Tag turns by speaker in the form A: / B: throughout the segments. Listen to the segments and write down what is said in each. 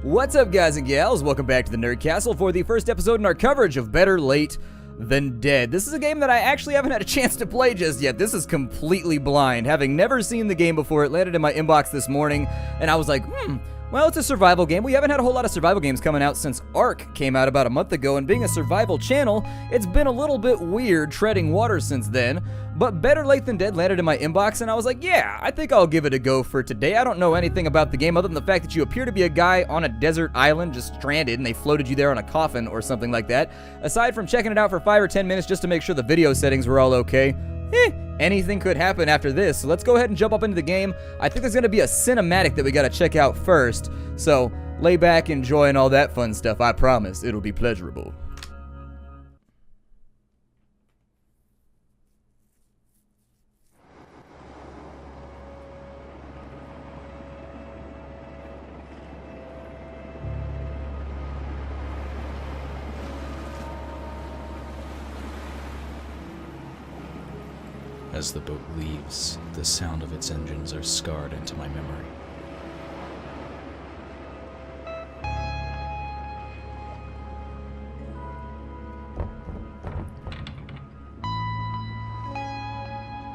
A: What's up, guys and gals? Welcome back to the Nerd Castle for the first episode in our coverage of Better Late Than Dead. This is a game that I actually haven't had a chance to play just yet. This is completely blind. Having never seen the game before, it landed in my inbox this morning, and I was like, well, it's a survival game. We haven't had a whole lot of survival games coming out since Ark came out about a month ago, and being a survival channel, it's been a little bit weird treading water since then. But Better Late Than Dead landed in my inbox, and I was like, yeah, I think I'll give it a go for today. I don't know anything about the game other than the fact that you appear to be a guy on a desert island just stranded, and they floated you there on a coffin or something like that. Aside from checking it out for 5 or 10 minutes just to make sure the video settings were all okay, anything could happen after this. So let's go ahead and jump up into the game. I think there's going to be a cinematic that we got to check out first. So lay back, enjoy, and all that fun stuff. I promise it'll be pleasurable.
B: As the boat leaves, the sound of its engines are scarred into my memory.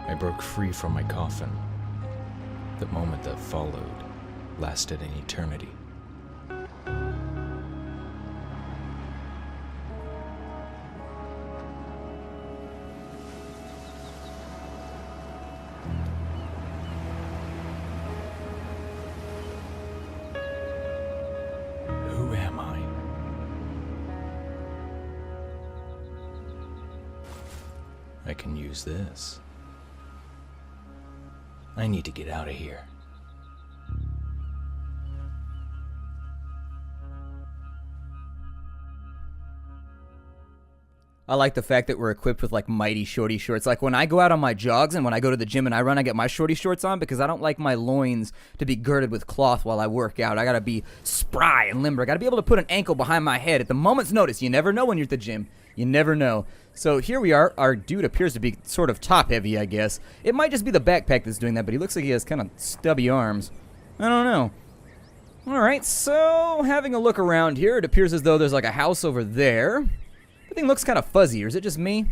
B: I broke free from my coffin. The moment that followed lasted an eternity. Who am I? I can use this. I need to get out of here.
A: I like the fact that we're equipped with like mighty shorty shorts. Like when I go out on my jogs and when I go to the gym and I run, I get my shorty shorts on because I don't like my loins to be girded with cloth while I work out. I gotta be spry and limber. I gotta be able to put an ankle behind my head at the moment's notice. You never know when you're at the gym. You never know. So here we are. Our dude appears to be sort of top heavy, I guess. It might just be the backpack that's doing that, but he looks like he has kind of stubby arms. I don't know. Alright, so having a look around here, it appears as though there's like a house over there. Everything looks kind of fuzzy, or is it just me?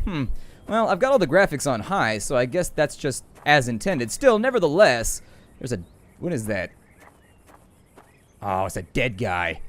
A: Well, I've got all the graphics on high, so I guess that's just as intended. Still, nevertheless, there's a... what is that? Oh, it's a dead guy.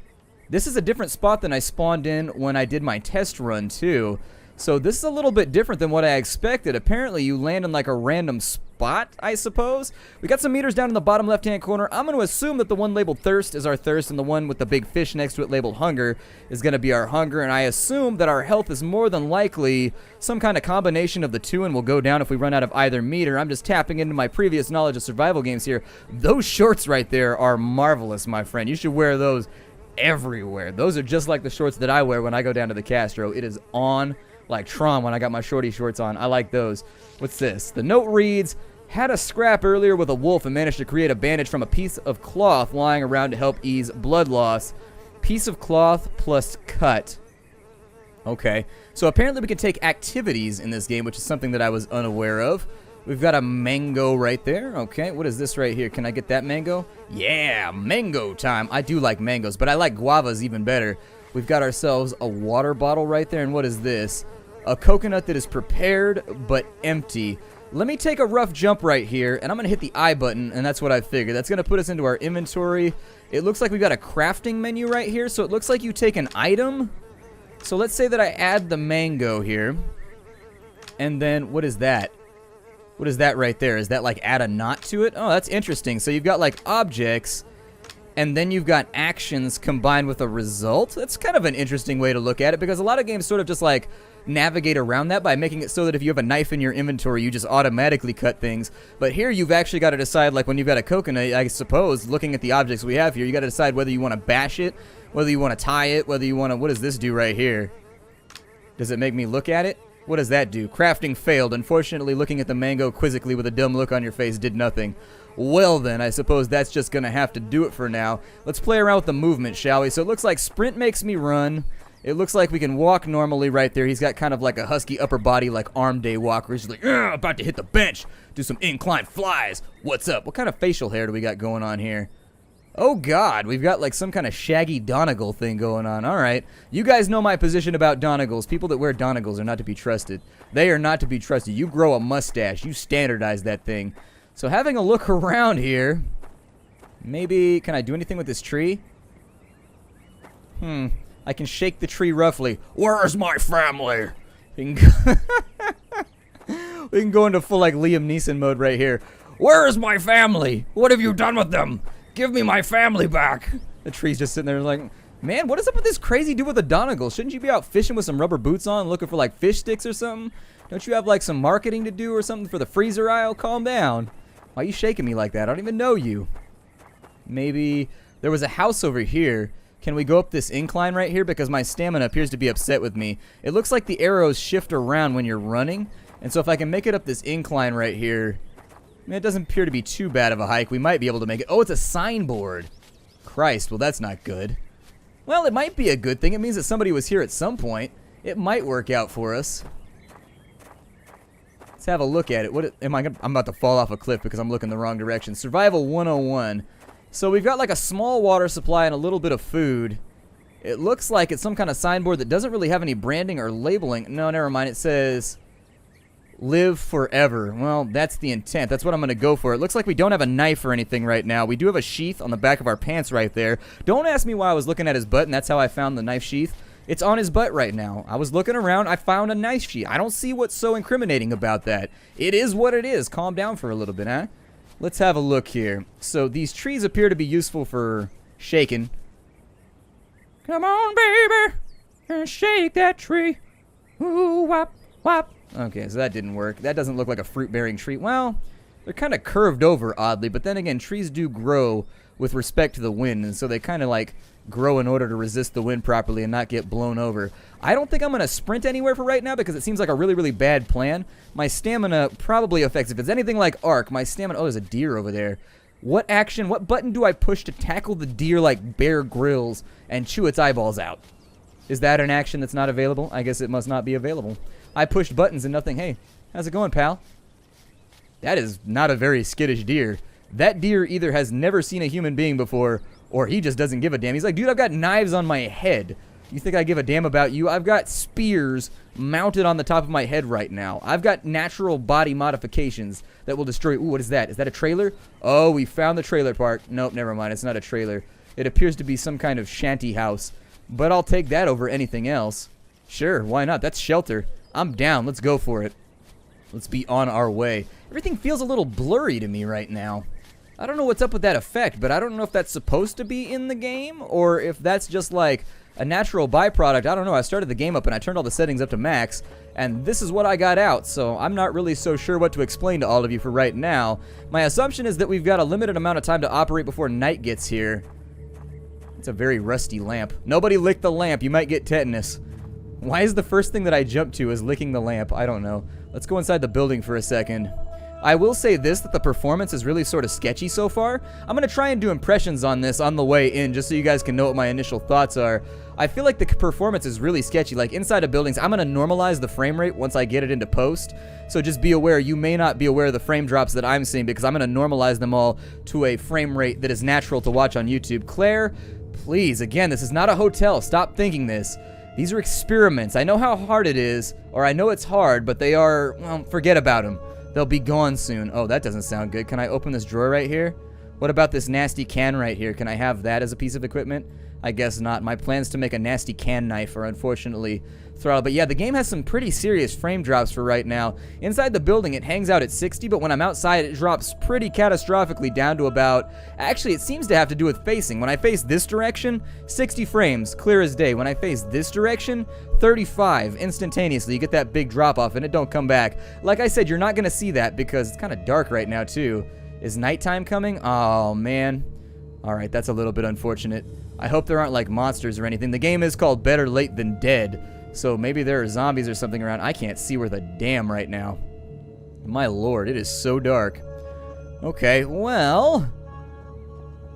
A: This is a different spot than I spawned in when I did my test run, too. So this is a little bit different than what I expected. Apparently, you land in like a random spot, I suppose. We got some meters down in the bottom left-hand corner. I'm going to assume that the one labeled thirst is our thirst, and the one with the big fish next to it labeled hunger is going to be our hunger. And I assume that our health is more than likely some kind of combination of the two and will go down if we run out of either meter. I'm just tapping into my previous knowledge of survival games here. Those shorts right there are marvelous, my friend. You should wear those everywhere. Those are just like the shorts that I wear when I go down to the Castro. It is on like Tron when I got my shorty shorts on. I like those. What's this? The note reads, had a scrap earlier with a wolf and managed to create a bandage from a piece of cloth lying around to help ease blood loss. Piece of cloth plus cut. Okay. So apparently we can take activities in this game, which is something that I was unaware of. We've got a mango right there. Okay, what is this right here? Can I get that mango? Yeah, mango time. I do like mangoes, but I like guavas even better. We've got ourselves a water bottle right there, and what is this? A coconut that is prepared but empty. Let me take a rough jump right here, and I'm going to hit the I button, and that's what I figured. That's going to put us into our inventory. It looks like we've got a crafting menu right here, so it looks like you take an item. So let's say that I add the mango here, and then what is that? What is that right there? Is that like add a knot to it? Oh, that's interesting. So you've got like objects, and then you've got actions combined with a result. That's kind of an interesting way to look at it, because a lot of games sort of just like navigate around that by making it so that if you have a knife in your inventory, you just automatically cut things. But here you've actually got to decide, like when you've got a coconut, I suppose, looking at the objects we have here, you got to decide whether you want to bash it, whether you want to tie it, whether you want to... what does this do right here? Does it make me look at it? What does that do? Crafting failed. Unfortunately, looking at the mango quizzically with a dumb look on your face did nothing. Well then, I suppose that's just going to have to do it for now. Let's play around with the movement, shall we? So it looks like sprint makes me run. It looks like we can walk normally right there. He's got kind of like a husky upper body, like arm day walker. He's like, about to hit the bench. Do some incline flies. What's up? What kind of facial hair do we got going on here? Oh god, we've got like some kind of shaggy Donegal thing going on. Alright, you guys know my position about Donegals. People that wear Donegals are not to be trusted. They are not to be trusted. You grow a mustache, you standardize that thing. So having a look around here, maybe, can I do anything with this tree? I can shake the tree roughly. Where's my family? We can go into full like Liam Neeson mode right here. Where is my family? What have you done with them? Give me my family back. The tree's just sitting there like, man, what is up with this crazy dude with a Donegal? Shouldn't you be out fishing with some rubber boots on, looking for like fish sticks or something? Don't you have like some marketing to do or something for the freezer aisle? Calm down. Why are you shaking me like that? I don't even know you. Maybe there was a house over here. Can we go up this incline right here? Because my stamina appears to be upset with me. It looks like the arrows shift around when you're running. And so if I can make it up this incline right here, I mean, it doesn't appear to be too bad of a hike. We might be able to make it. Oh, it's a signboard. Christ, well, that's not good. Well, it might be a good thing. It means that somebody was here at some point. It might work out for us. Let's have a look at it. What am I gonna, I'm about to fall off a cliff because I'm looking the wrong direction. Survival 101. So we've got like a small water supply and a little bit of food. It looks like it's some kind of signboard that doesn't really have any branding or labeling. No, never mind. It says live forever. Well, that's the intent. That's what I'm going to go for. It looks like we don't have a knife or anything right now. We do have a sheath on the back of our pants right there. Don't ask me why I was looking at his butt, and that's how I found the knife sheath. It's on his butt right now. I was looking around. I found a knife sheath. I don't see what's so incriminating about that. It is what it is. Calm down for a little bit, huh? Let's have a look here. So these trees appear to be useful for shaking. Come on, baby, and shake that tree. Ooh, wop, wop. Okay, so that didn't work. That doesn't look like a fruit-bearing tree. Well, they're kind of curved over, oddly. But then again, trees do grow with respect to the wind. And so they kind of like grow in order to resist the wind properly and not get blown over. I don't think I'm going to sprint anywhere for right now because it seems like a really, really bad plan. My stamina probably affects. If it's anything like Ark, my stamina... Oh, there's a deer over there. What action, what button do I push to tackle the deer like Bear Grylls and chew its eyeballs out? Is that an action that's not available? I guess it must not be available. I pushed buttons and nothing. Hey, how's it going, pal? That is not a very skittish deer. That deer either has never seen a human being before, or he just doesn't give a damn. He's like, dude, I've got knives on my head. You think I give a damn about you? I've got spears mounted on the top of my head right now. I've got natural body modifications that will destroy... Ooh, what is that? Is that a trailer? Oh, we found the trailer park. Nope, never mind. It's not a trailer. It appears to be some kind of shanty house. But I'll take that over anything else. Sure, why not? That's shelter. I'm down. Let's go for it. Let's be on our way. Everything feels a little blurry to me right now. I don't know what's up with that effect, but I don't know if that's supposed to be in the game or if that's just like a natural byproduct. I don't know. I started the game up and I turned all the settings up to max, and this is what I got out, so I'm not really so sure what to explain to all of you for right now. My assumption is that we've got a limited amount of time to operate before night gets here. It's a very rusty lamp. Nobody lick the lamp. You might get tetanus. Why is the first thing that I jump to is licking the lamp? I don't know. Let's go inside the building for a second. I will say this, that the performance is really sort of sketchy so far. I'm going to try and do impressions on this on the way in, just so you guys can know what my initial thoughts are. I feel like the performance is really sketchy. Like, inside of buildings, I'm going to normalize the frame rate once I get it into post. So just be aware, you may not be aware of the frame drops that I'm seeing, because I'm going to normalize them all to a frame rate that is natural to watch on YouTube. Claire, please, again, this is not a hotel. Stop thinking this. These are experiments. I know how hard it is, or I know it's hard, but they are, well, forget about them. They'll be gone soon. Oh, that doesn't sound good. Can I open this drawer right here? What about this nasty can right here? Can I have that as a piece of equipment? I guess not. My plans to make a nasty can knife are unfortunately throttled. But yeah, the game has some pretty serious frame drops for right now. Inside the building, it hangs out at 60, but when I'm outside, it drops pretty catastrophically down to about... Actually, it seems to have to do with facing. When I face this direction, 60 frames, clear as day. When I face this direction, 35 instantaneously. You get that big drop off and it don't come back. Like I said, you're not going to see that because it's kind of dark right now too. Is nighttime coming? Oh, man. Alright, that's a little bit unfortunate. I hope there aren't like monsters or anything. The game is called Better Late Than Dead, so maybe there are zombies or something around. I can't see worth a damn right now. My lord, it is so dark. Okay, well,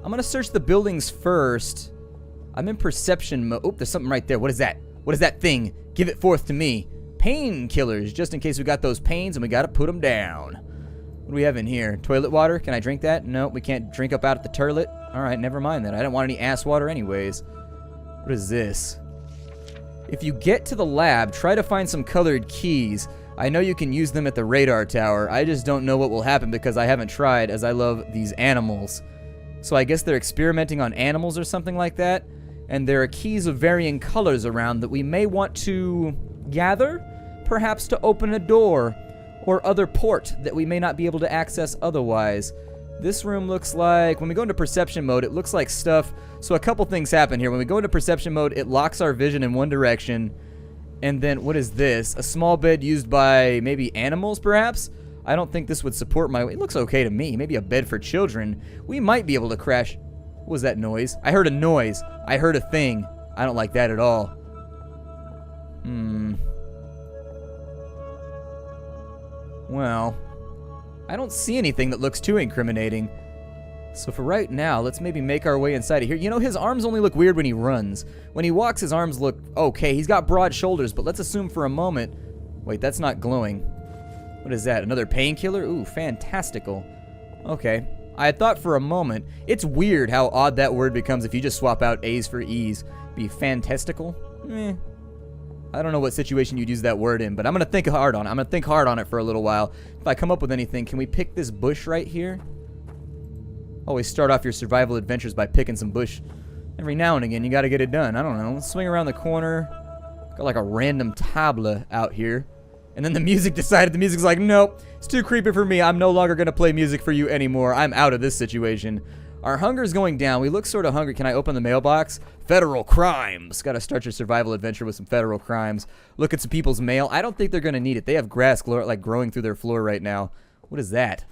A: I'm gonna search the buildings first. I'm in perception mode. Oh, there's something right there. What is that? What is that thing? Give it forth to me. Painkillers, just in case we got those pains and we gotta put them down. What do we have in here? Toilet water? Can I drink that? No, we can't drink up out at the toilet. Alright, never mind that. I didn't want any ass water anyways. What is this? If you get to the lab, try to find some colored keys. I know you can use them at the radar tower. I just don't know what will happen because I haven't tried, as I love these animals. So I guess they're experimenting on animals or something like that. And there are keys of varying colors around that we may want to gather, perhaps to open a door or other port that we may not be able to access otherwise. This room looks like, when we go into perception mode, it looks like stuff. So a couple things happen here. When we go into perception mode, it locks our vision in one direction. And then, what is this? A small bed used by maybe animals, perhaps? I don't think this would support my... It looks okay to me. Maybe a bed for children. We might be able to crash... What was that noise? I heard a noise. I heard a thing. I don't like that at all. Well, I don't see anything that looks too incriminating. So for right now, let's maybe make our way inside of here. You know, his arms only look weird when he runs. When he walks, his arms look okay. He's got broad shoulders, but let's assume for a moment... Wait, that's not glowing. What is that? Another painkiller? Ooh, fantastical. Okay. I thought for a moment... It's weird how odd that word becomes if you just swap out A's for E's. Be fantastical? I don't know what situation you'd use that word in, but I'm going to think hard on it. I'm going to think hard on it for a little while. If I come up with anything, can we pick this bush right here? Always start off your survival adventures by picking some bush. Every now and again, you got to get it done. I don't know. Let's swing around the corner. Got like a random tabla out here. And then the music decided, the music's like, nope, it's too creepy for me. I'm no longer going to play music for you anymore. I'm out of this situation. Our hunger's going down. We look sort of hungry. Can I open the mailbox? Federal crimes. Got to start your survival adventure with some federal crimes. Look at some people's mail. I don't think they're going to need it. They have grass like growing through their floor right now. What is that?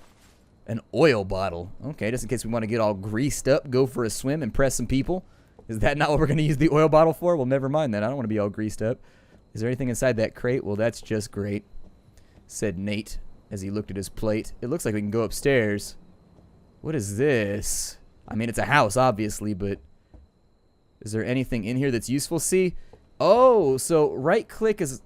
A: An oil bottle. Okay, just in case we want to get all greased up, go for a swim, impress some people. Is that not what we're going to use the oil bottle for? Well, never mind that. I don't want to be all greased up. Is there anything inside that crate? Well, that's just great, said Nate as he looked at his plate. It looks like we can go upstairs. What is this? I mean, it's a house, obviously, but is there anything in here that's useful? See? Oh, so right-click is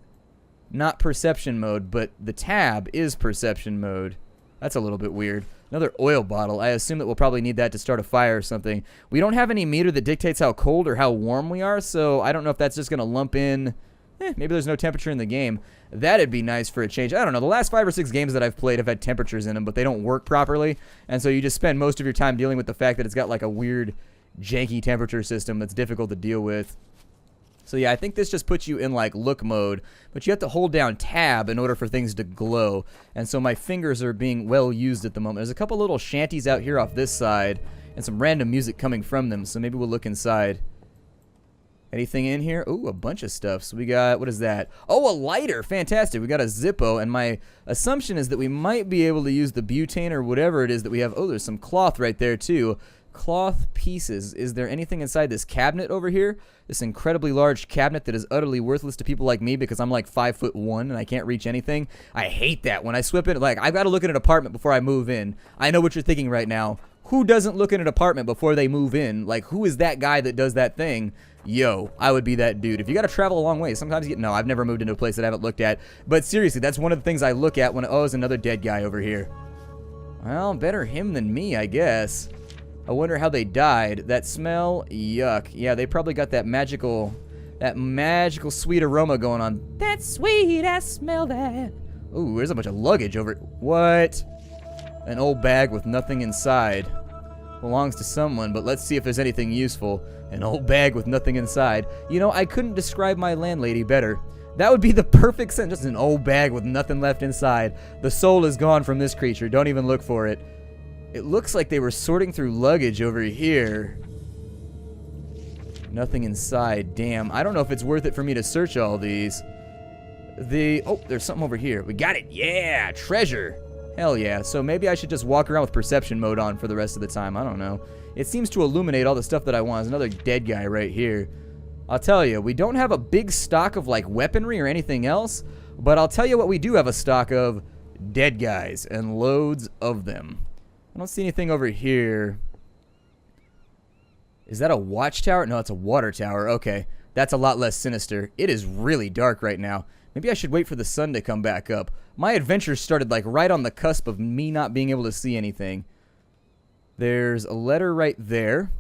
A: not perception mode, but the tab is perception mode. That's a little bit weird. Another oil bottle. I assume that we'll probably need that to start a fire or something. We don't have any meter that dictates how cold or how warm we are, so I don't know if that's just going to lump in... maybe there's no temperature in the game. That'd be nice for a change. I don't know. The last 5 or 6 games that I've played have had temperatures in them, but they don't work properly. And so you just spend most of your time dealing with the fact that it's got like a weird, janky temperature system that's difficult to deal with. So yeah, I think this just puts you in like look mode, but you have to hold down tab in order for things to glow. And so my fingers are being well used at the moment. There's a couple little shanties out here off this side and some random music coming from them. So maybe we'll look inside. Anything in here? Ooh, a bunch of stuff. So we got, what is that? Oh, a lighter. Fantastic. We got a Zippo, and my assumption is that we might be able to use the butane or whatever it is that we have. Oh, there's some cloth right there, too. Cloth pieces. Is there anything inside this cabinet over here? This incredibly large cabinet that is utterly worthless to people like me because I'm like 5'1" and I can't reach anything. I hate that. When I swip in, like, I've got to look at an apartment before I move in. I know what you're thinking right now. Who doesn't look at an apartment before they move in? Like, who is that guy that does that thing? Yo, I would be that dude. If you got to travel a long way, sometimes you get... No, I've never moved into a place that I haven't looked at. But seriously, that's one of the things I look at when... Oh, there's another dead guy over here. Well, better him than me, I guess. I wonder how they died. That smell? Yuck. Yeah, they probably got that magical sweet aroma going on. That sweet, I smell that. Ooh, there's a bunch of luggage over... What? An old bag with nothing inside. Belongs to someone, but let's see if there's anything useful. An old bag with nothing inside. You know, I couldn't describe my landlady better. That would be the perfect sentence. Just an old bag with nothing left inside. The soul is gone from this creature. Don't even look for it. It looks like they were sorting through luggage over here. Nothing inside. Damn. I don't know if it's worth it for me to search all these. Oh, there's something over here. We got it. Yeah, treasure. Hell yeah. So maybe I should just walk around with perception mode on for the rest of the time. I don't know. It seems to illuminate all the stuff that I want. There's another dead guy right here. I'll tell you, we don't have a big stock of like weaponry or anything else, but I'll tell you what we do have a stock of: dead guys, and loads of them. I don't see anything over here. Is that a watchtower? No, it's a water tower. Okay. That's a lot less sinister. It is really dark right now. Maybe I should wait for the sun to come back up. My adventure started like right on the cusp of me not being able to see anything. There's a letter right there.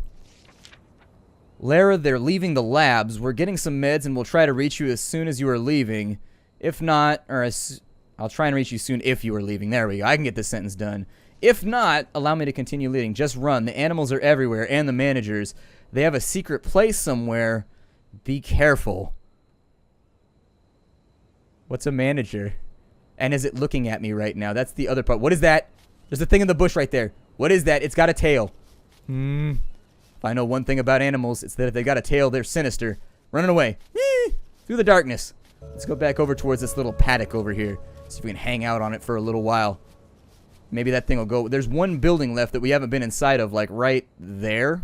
A: Lara, they're leaving the labs. We're getting some meds and we'll try to reach you as soon as you are leaving. If not, I'll try and reach you soon if you are leaving. There we go. I can get this sentence done. If not, allow me to continue leading. Just run. The animals are everywhere and the managers. They have a secret place somewhere. Be careful. What's a manager? And is it looking at me right now? That's the other part. What is that? There's a thing in the bush right there. What is that? It's got a tail. If I know one thing about animals, it's that if they got a tail, they're sinister. Running away. Through the darkness. Let's go back over towards this little paddock over here. See if we can hang out on it for a little while. Maybe that thing will go. There's one building left that we haven't been inside of, like right there.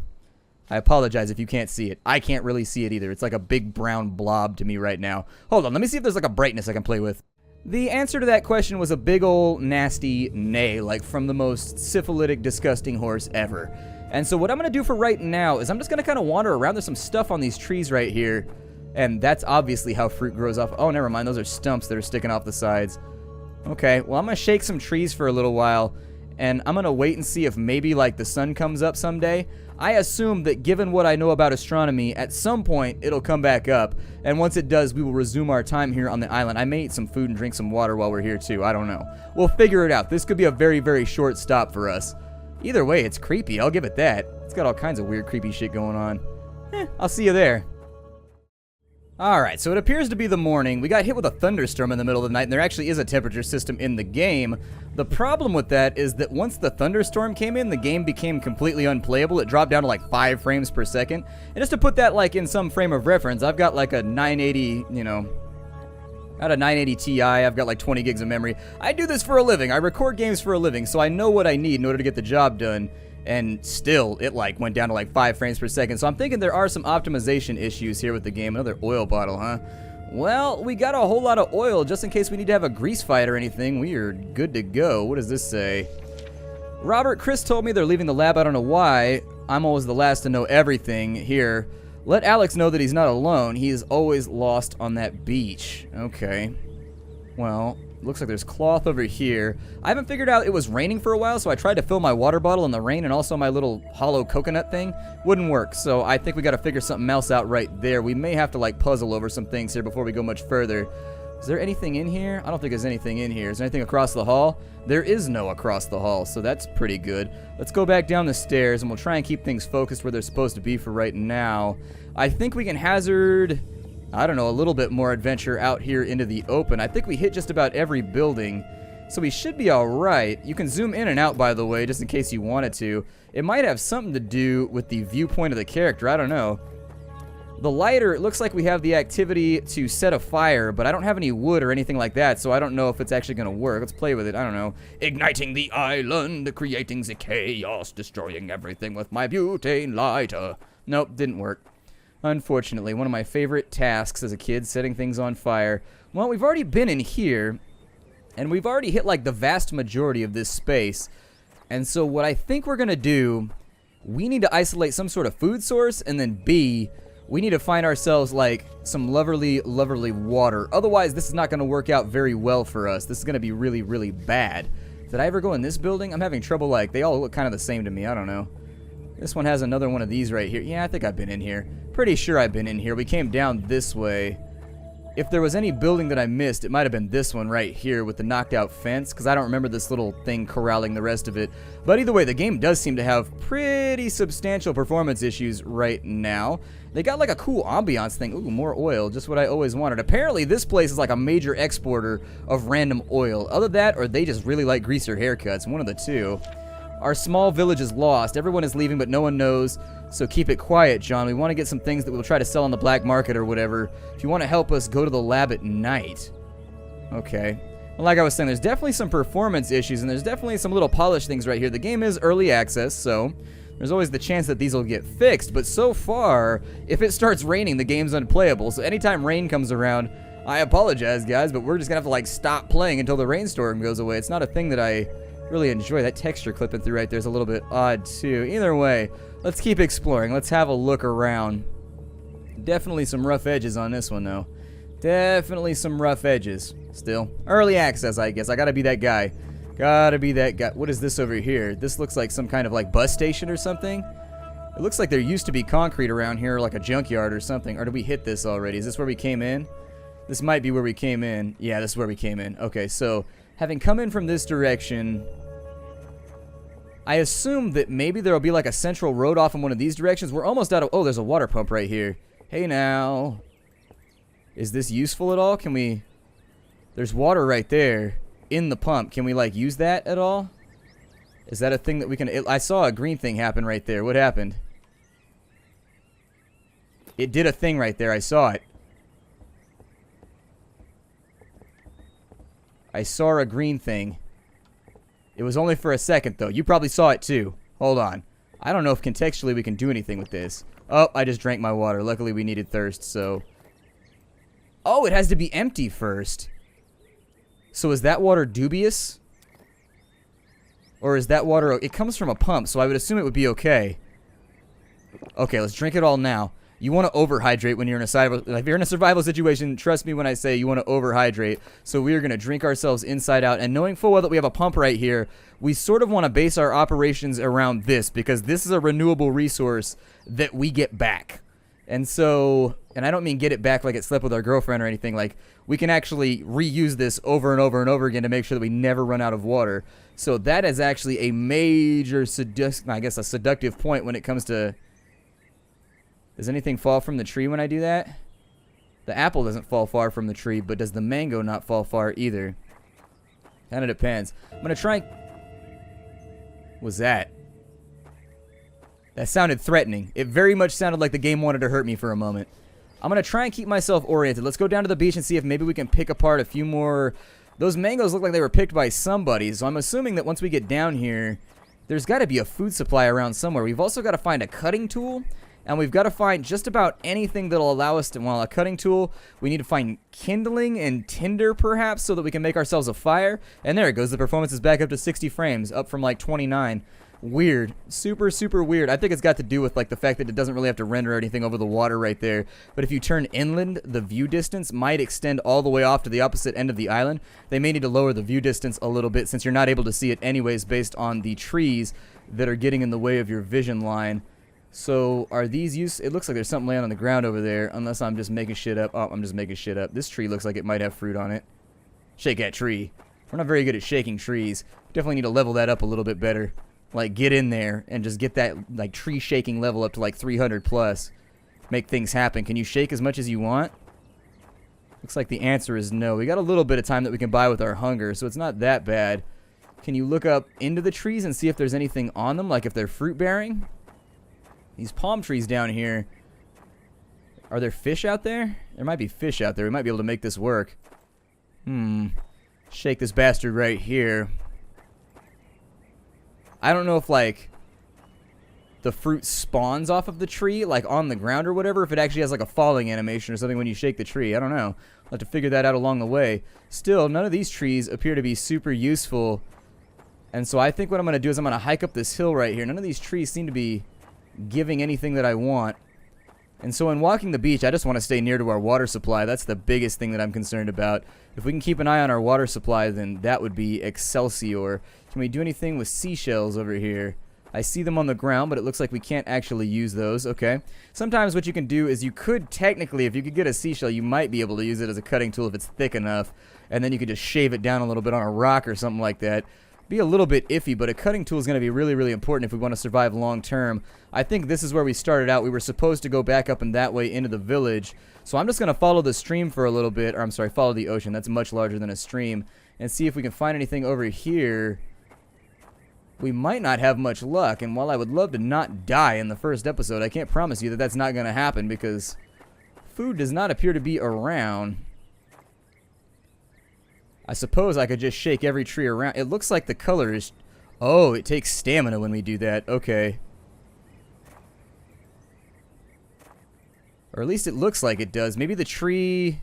A: I apologize if you can't see it. I can't really see it either. It's like a big brown blob to me right now. Hold on, let me see if there's like a brightness I can play with. The answer to that question was a big ol' nasty nay, like from the most syphilitic, disgusting horse ever. And so what I'm going to do for right now is I'm just going to kind of wander around. There's some stuff on these trees right here. And that's obviously how fruit grows off. Oh, never mind. Those are stumps that are sticking off the sides. Okay, well, I'm going to shake some trees for a little while. And I'm going to wait and see if maybe, like, the sun comes up someday. I assume that given what I know about astronomy, at some point, it'll come back up. And once it does, we will resume our time here on the island. I may eat some food and drink some water while we're here, too. I don't know. We'll figure it out. This could be a very, very short stop for us. Either way, it's creepy. I'll give it that. It's got all kinds of weird, creepy shit going on. I'll see you there. Alright, so it appears to be the morning. We got hit with a thunderstorm in the middle of the night, and there actually is a temperature system in the game. The problem with that is that once the thunderstorm came in, the game became completely unplayable. It dropped down to like 5 frames per second. And just to put that like in some frame of reference, I've got like a 980, out of 980 Ti, I've got like 20 gigs of memory. I do this for a living. I record games for a living, so I know what I need in order to get the job done. And still, it like went down to like 5 frames per second. So I'm thinking there are some optimization issues here with the game. Another oil bottle, huh? Well, we got a whole lot of oil just in case we need to have a grease fight or anything. We are good to go. What does this say? Robert, Chris told me they're leaving the lab. I don't know why. I'm always the last to know everything here. Let Alex know that he's not alone. He is always lost on that beach. Okay. Well, looks like there's cloth over here. I haven't figured out it was raining for a while, so I tried to fill my water bottle in the rain and also my little hollow coconut thing. Wouldn't work, so I think we got to figure something else out right there. We may have to like puzzle over some things here before we go much further. Is there anything in here? I don't think there's anything in here. Is there anything across the hall? There is no across the hall, so that's pretty good. Let's go back down the stairs, and we'll try and keep things focused where they're supposed to be for right now. I think we can hazard, I don't know, a little bit more adventure out here into the open. I think we hit just about every building, so we should be alright. You can zoom in and out, by the way, just in case you wanted to. It might have something to do with the viewpoint of the character. I don't know. The lighter, it looks like we have the activity to set a fire, but I don't have any wood or anything like that, so I don't know if it's actually going to work. Let's play with it. I don't know. Igniting the island, creating the chaos, destroying everything with my butane lighter. Nope, didn't work. Unfortunately, one of my favorite tasks as a kid, setting things on fire. Well, we've already been in here, and we've already hit like the vast majority of this space. And so what I think we're going to do, we need to isolate some sort of food source, and then B, we need to find ourselves like some lovely, lovely water. Otherwise, this is not going to work out very well for us. This is going to be really, really bad. Did I ever go in this building? I'm having trouble, like, they all look kind of the same to me. I don't know. This one has another one of these right here. Yeah, I think I've been in here. Pretty sure I've been in here. We came down this way. If there was any building that I missed, it might have been this one right here with the knocked out fence, because I don't remember this little thing corralling the rest of it. But either way, the game does seem to have pretty substantial performance issues right now. They got like a cool ambiance thing. Ooh, more oil, just what I always wanted. Apparently, this place is like a major exporter of random oil. Either that, or they just really like greaser haircuts. One of the two. Our small village is lost. Everyone is leaving, but no one knows. So keep it quiet, John. We want to get some things that we'll try to sell on the black market or whatever. If you want to help us, go to the lab at night. Okay. Well, like I was saying, there's definitely some performance issues, and there's definitely some little polished things right here. The game is early access, so there's always the chance that these will get fixed. But so far, if it starts raining, the game's unplayable. So anytime rain comes around, I apologize, guys, but we're just going to have to, like, stop playing until the rainstorm goes away. It's not a thing that I really enjoy. That texture clipping through right there is a little bit odd, too. Either way, let's keep exploring. Let's have a look around. Definitely some rough edges on this one, though. Definitely some rough edges. Still. Early access, I guess. I gotta be that guy. Gotta be that guy. What is this over here? This looks like some kind of, like, bus station or something. It looks like there used to be concrete around here, like a junkyard or something. Or did we hit this already? Is this where we came in? This might be where we came in. Yeah, this is where we came in. Okay, so, having come in from this direction, I assume that maybe there'll be, like, a central road off in one of these directions. We're almost out of... Oh, there's a water pump right here. Hey, now. Is this useful at all? Can we... There's water right there in the pump. Can we, like, use that at all? Is that a thing that we can... I saw a green thing happen right there. What happened? It did a thing right there. I saw it. I saw a green thing. It was only for a second, though. You probably saw it, too. Hold on. I don't know if contextually we can do anything with this. Oh, I just drank my water. Luckily, we needed thirst, so... Oh, it has to be empty first. So is that water dubious? Or is that water... It comes from a pump, so I would assume it would be okay. Okay, let's drink it all now. You want to overhydrate when you're in a survival... If you're in a survival situation, trust me when I say you want to overhydrate. So we are going to drink ourselves inside out. And knowing full well that we have a pump right here, we sort of want to base our operations around this. Because this is a renewable resource that we get back. And so... And I don't mean get it back like it slept with our girlfriend or anything. Like, we can actually reuse this over and over and over again to make sure that we never run out of water. So that is actually a major, a seductive point when it comes to... Does anything fall from the tree when I do that? The apple doesn't fall far from the tree, but does the mango not fall far either? Kind of depends. I'm going to try... What was that? That sounded threatening. It very much sounded like the game wanted to hurt me for a moment. I'm going to try and keep myself oriented. Let's go down to the beach and see if maybe we can pick apart a few more... Those mangoes look like they were picked by somebody, so I'm assuming that once we get down here, there's got to be a food supply around somewhere. We've also got to find a cutting tool, and we've got to find just about anything that'll allow us to... Well, a cutting tool, we need to find kindling and tinder, perhaps, so that we can make ourselves a fire. And there it goes. The performance is back up to 60 frames, up from like 29. Weird. Super, super weird. I think it's got to do with like the fact that it doesn't really have to render anything over the water right there. But if you turn inland, the view distance might extend all the way off to the opposite end of the island. They may need to lower the view distance a little bit since you're not able to see it anyways based on the trees that are getting in the way of your vision line. So are these used? It looks like there's something laying on the ground over there, unless I'm just making shit up. Oh, I'm just making shit up. This tree looks like it might have fruit on it. Shake that tree. We're not very good at shaking trees. Definitely need to level that up a little bit better. Like, get in there and just get that, like, tree shaking level up to, like, 300 plus. Make things happen. Can you shake as much as you want? Looks like the answer is no. We got a little bit of time that we can buy with our hunger, so it's not that bad. Can you look up into the trees and see if there's anything on them, like if they're fruit-bearing? These palm trees down here. Are there fish out there? There might be fish out there. We might be able to make this work. Shake this bastard right here. I don't know if, like, the fruit spawns off of the tree, like, on the ground or whatever, if it actually has, like, a falling animation or something when you shake the tree. I don't know. I'll have to figure that out along the way. Still, none of these trees appear to be super useful. And so I think what I'm going to do is I'm going to hike up this hill right here. None of these trees seem to be giving anything that I want. And so in walking the beach, I just want to stay near to our water supply. That's the biggest thing that I'm concerned about. If we can keep an eye on our water supply, then that would be excelsior. Can we do anything with seashells over here? I see them on the ground, but it looks like we can't actually use those. Okay. Sometimes what you can do is you could technically, if you could get a seashell, you might be able to use it as a cutting tool if it's thick enough. And then you could just shave it down a little bit on a rock or something like that. Be a little bit iffy, but a cutting tool is going to be really, really important if we want to survive long term. I think this is where we started out. We were supposed to go back up and that way into the village. So I'm just going to follow the stream for a little bit, or I'm sorry, follow the ocean. That's much larger than a stream. And see if we can find anything over here. We might not have much luck, and while I would love to not die in the first episode, I can't promise you that that's not going to happen because food does not appear to be around. I suppose I could just shake every tree around. It looks like the color is... Oh, it takes stamina when we do that. Okay. Or at least it looks like it does. Maybe the tree...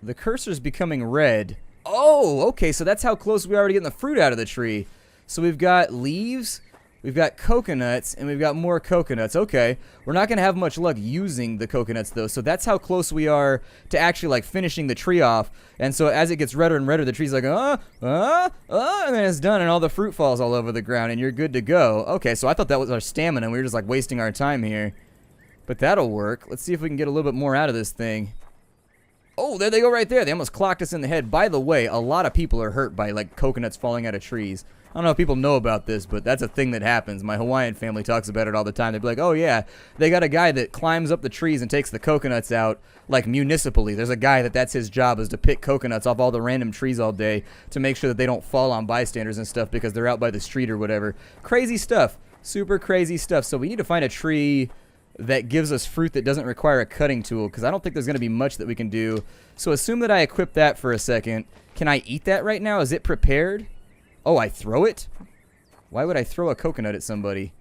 A: The cursor's becoming red. Oh, okay, so that's how close we are to getting the fruit out of the tree. So we've got leaves, We've got coconuts, and we've got more coconuts. Okay, we're not going to have much luck using the coconuts, though, so that's how close we are to actually, like, finishing the tree off. And so as it gets redder and redder, the tree's like, and then it's done, and all the fruit falls all over the ground, and you're good to go. Okay, so I thought that was our stamina, and we were just, like, wasting our time here. But that'll work. Let's see if we can get a little bit more out of this thing. Oh, there they go right there. They almost clocked us in the head. By the way, a lot of people are hurt by, like, coconuts falling out of trees. I don't know if people know about this, but that's a thing that happens. My Hawaiian family talks about it all the time. They'd be like, oh, yeah, they got a guy that climbs up the trees and takes the coconuts out, like, municipally. There's a guy that's his job is to pick coconuts off all the random trees all day to make sure that they don't fall on bystanders and stuff because they're out by the street or whatever. Crazy stuff. Super crazy stuff. So we need to find a tree that gives us fruit that doesn't require a cutting tool, because I don't think there's going to be much that we can do. So assume that I equip that for a second. Can I eat that right now? Is it prepared? Oh, I throw it? Why would I throw a coconut at somebody?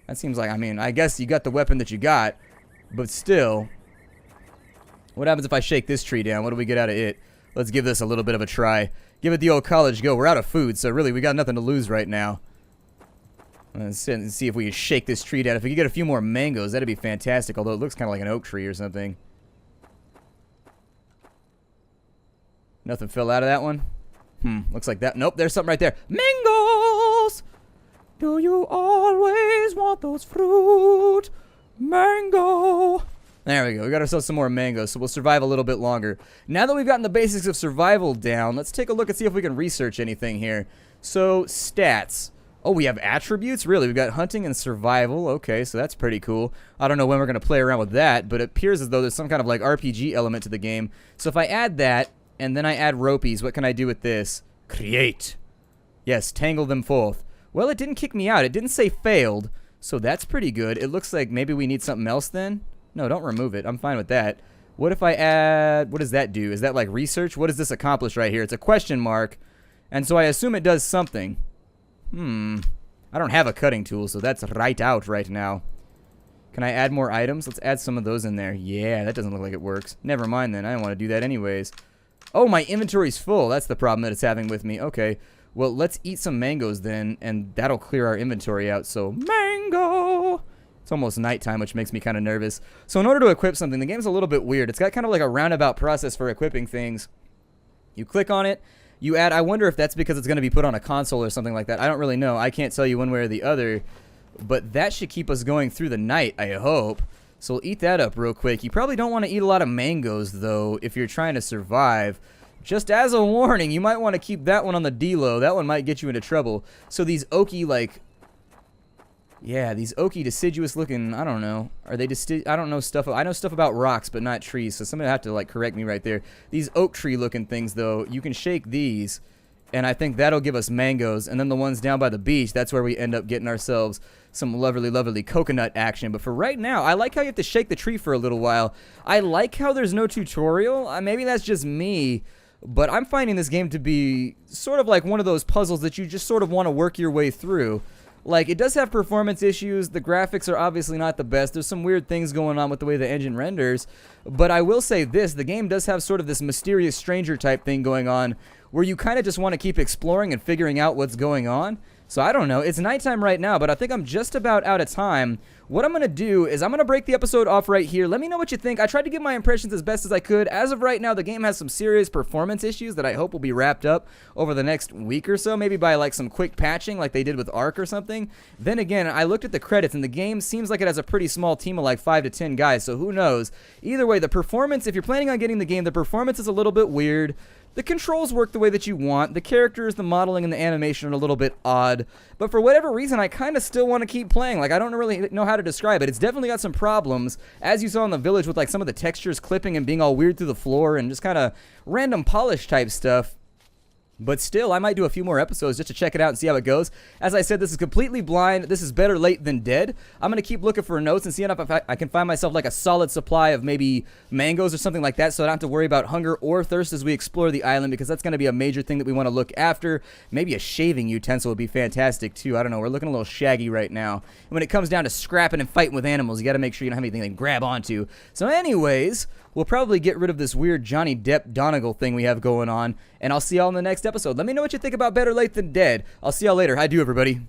A: That seems like, I mean, I guess you got the weapon that you got, but still. What happens if I shake this tree down? What do we get out of it? Let's give this a little bit of a try. Give it the old college go. We're out of food, so really we got nothing to lose right now. Let's see if we can shake this tree down. If we could get a few more mangoes, that'd be fantastic, although it looks kind of like an oak tree or something. Nothing fell out of that one? Looks like that. Nope, there's something right there. Mangoes! Do you always want those fruit? Mango! There we go. We got ourselves some more mangoes, so we'll survive a little bit longer. Now that we've gotten the basics of survival down, let's take a look and see if we can research anything here. So, stats. Oh, we have attributes? Really? We've got hunting and survival. Okay, so that's pretty cool. I don't know when we're going to play around with that, but it appears as though there's some kind of like RPG element to the game. So if I add that, and then I add ropies, what can I do with this? Create. Yes, tangle them forth. Well, it didn't kick me out. It didn't say failed, so that's pretty good. It looks like maybe we need something else then. No, don't remove it. I'm fine with that. What if I add... What does that do? Is that like research? What does this accomplish right here? It's a question mark, and so I assume it does something. I don't have a cutting tool, so that's right out right now. Can I add more items? Let's add some of those in there. Yeah, that doesn't look like it works. Never mind then. I don't want to do that anyways. Oh, my inventory's full. That's the problem that it's having with me. Okay. Well, let's eat some mangoes then, and that'll clear our inventory out. So, mango! It's almost nighttime, which makes me kind of nervous. So in order to equip something, the game's a little bit weird. It's got kind of like a roundabout process for equipping things. You click on it. You add, I wonder if that's because it's going to be put on a console or something like that. I don't really know. I can't tell you one way or the other. But that should keep us going through the night, I hope. So we'll eat that up real quick. You probably don't want to eat a lot of mangoes, though, if you're trying to survive. Just as a warning, you might want to keep that one on the D-low. That one might get you into trouble. So these oaky, like... Yeah, these oaky, deciduous-looking, I don't know. Are they I don't know stuff. I know stuff about rocks, but not trees, so somebody will have to, like, correct me right there. These oak tree-looking things, though, you can shake these, and I think that'll give us mangoes. And then the ones down by the beach, that's where we end up getting ourselves some lovely, lovely coconut action. But for right now, I like how you have to shake the tree for a little while. I like how there's no tutorial. Maybe that's just me, but I'm finding this game to be sort of like one of those puzzles that you just sort of want to work your way through. Like, it does have performance issues. The graphics are obviously not the best. There's some weird things going on with the way the engine renders. But I will say this, the game does have sort of this mysterious stranger type thing going on where you kind of just want to keep exploring and figuring out what's going on. So I don't know. It's nighttime right now, but I think I'm just about out of time. What I'm going to do is I'm going to break the episode off right here. Let me know what you think. I tried to give my impressions as best as I could. As of right now, the game has some serious performance issues that I hope will be wrapped up over the next week or so, maybe by like some quick patching like they did with Ark or something. Then again, I looked at the credits, and the game seems like it has a pretty small team of like 5 to 10 guys, so who knows. Either way, the performance, if you're planning on getting the game, the performance is a little bit weird. The controls work the way that you want. The characters, the modeling, and the animation are a little bit odd. But for whatever reason, I kind of still want to keep playing. Like, I don't really know how to describe it. It's definitely got some problems, as you saw in the village with like some of the textures clipping and being all weird through the floor and just kind of random polish type stuff. But still, I might do a few more episodes just to check it out and see how it goes. As I said, this is completely blind. This is better late than dead. I'm going to keep looking for notes and seeing if I can find myself like a solid supply of maybe mangoes or something like that, so I don't have to worry about hunger or thirst as we explore the island, because that's going to be a major thing that we want to look after. Maybe a shaving utensil would be fantastic too. I don't know. We're looking a little shaggy right now. And when it comes down to scrapping and fighting with animals, you got to make sure you don't have anything to grab onto. So anyways, we'll probably get rid of this weird Johnny Depp Donegal thing we have going on, and I'll see y'all in the next episode. Let me know what you think about Better Late Than Dead. I'll see y'all later. Hi, do everybody.